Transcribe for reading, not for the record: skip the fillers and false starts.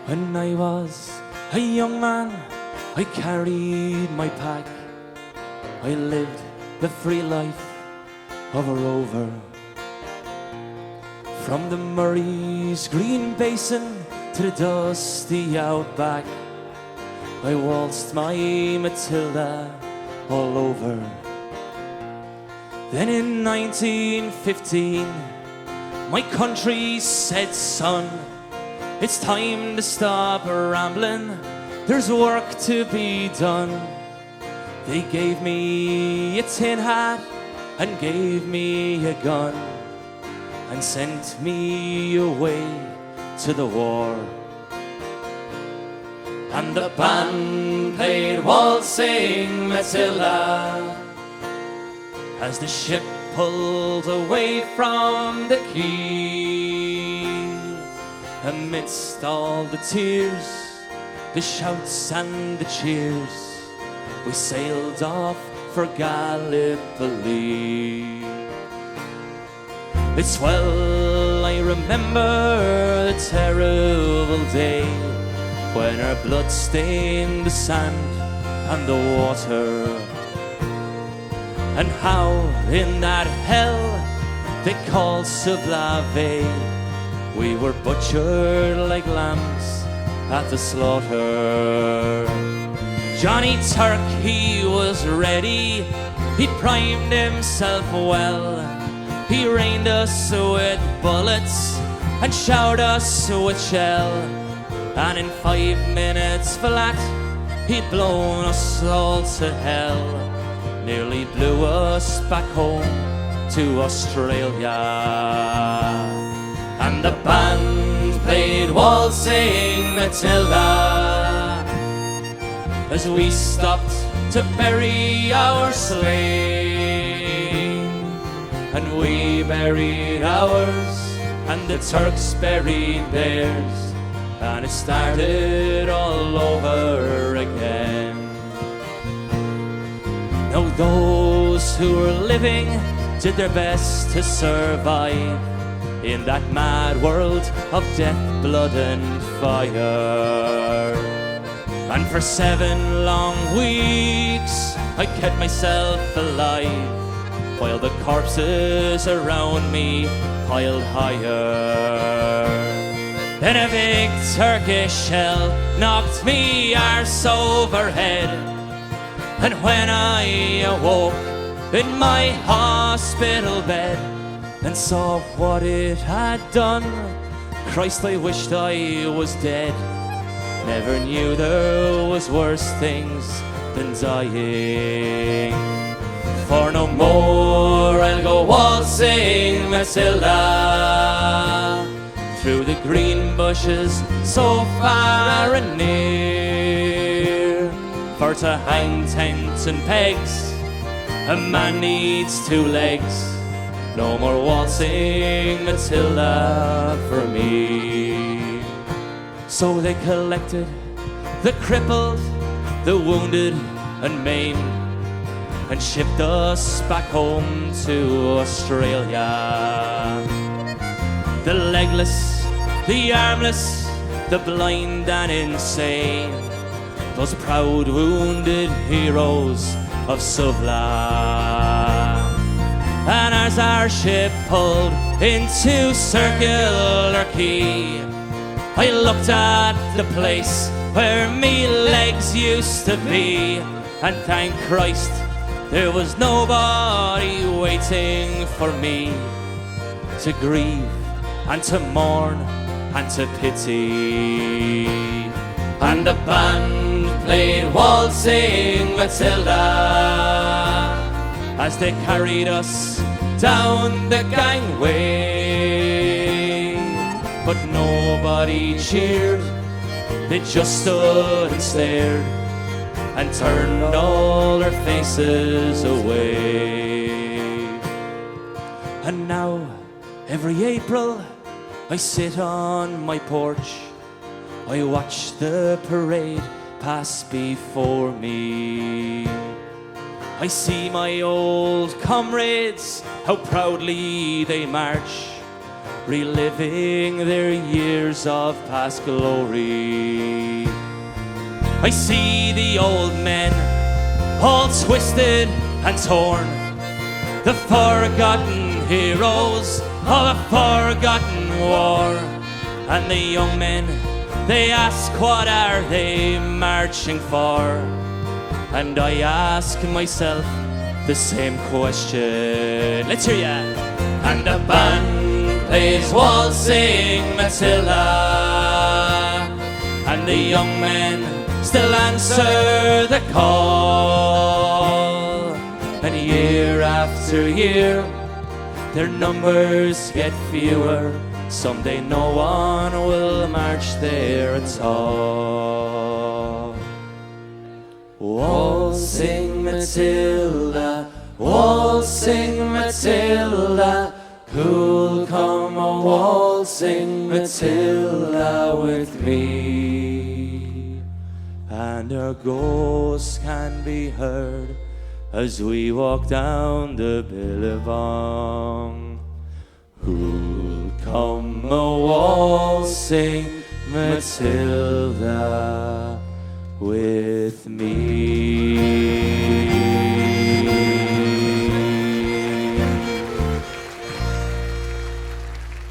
When I was a young man, I carried my pack. I lived the free life of a rover. From the Murray's green basin to the dusty outback, I waltzed my Matilda all over. Then in 1915, my country said, son, it's time to stop rambling, there's work to be done. They gave me a tin hat and gave me a gun and sent me away to the war. And the band played Waltzing Matilda as the ship pulled away from the quay. Amidst all the tears, the shouts and the cheers, we sailed off for Gallipoli. It's well I remember the terrible day when our blood stained the sand and the water, and how in that hell they called Sublave we were butchered like lambs at the slaughter. Johnny Turk, he was ready, he primed himself well. He rained us with bullets and showered us with shell. And in 5 minutes flat, he'd blown us all to hell. Nearly blew us back home to Australia. And the band played Waltzing Matilda as we stopped to bury our slain. And we buried ours, and the Turks buried theirs, and it started all over again. Now those who were living did their best to survive in that mad world of death, blood and fire. And for 7 long weeks I kept myself alive, while the corpses around me piled higher. Then a big Turkish shell knocked me arse overhead, and when I awoke in my hospital bed and saw what it had done, Christ, I wished I was dead. Never knew there was worse things than dying. For no more I'll go waltzing Matilda through the green bushes so far and near. For to hang tents and pegs, a man needs 2 legs. No more waltzing Matilda for me. So they collected the crippled, the wounded and maimed, and shipped us back home to Australia. The legless, the armless, the blind and insane, those proud wounded heroes of Suvla. And as our ship pulled into Circular Quay, I looked at the place where me legs used to be, and thank Christ there was nobody waiting for me to grieve and to mourn and to pity. And the band played Waltzing Matilda as they carried us down the gangway, but nobody cheered, they just stood and stared and turned all their faces away. And now, every April, I sit on my porch, I watch the parade pass before me. I see my old comrades, how proudly they march, reliving their years of past glory. I see the old men, all twisted and torn, the forgotten heroes of a forgotten war. And the young men, they ask, what are they marching for? And I ask myself the same question. Let's hear ya. And the band plays Waltzing Matilda, and the young men still answer the call. And year after year, their numbers get fewer. Someday no one will march there at all. Waltzing Matilda, waltzing Matilda, who'll come a waltzing Matilda with me? And our ghosts can be heard as we walk down the Billabong. Who'll come a waltzing Matilda with me?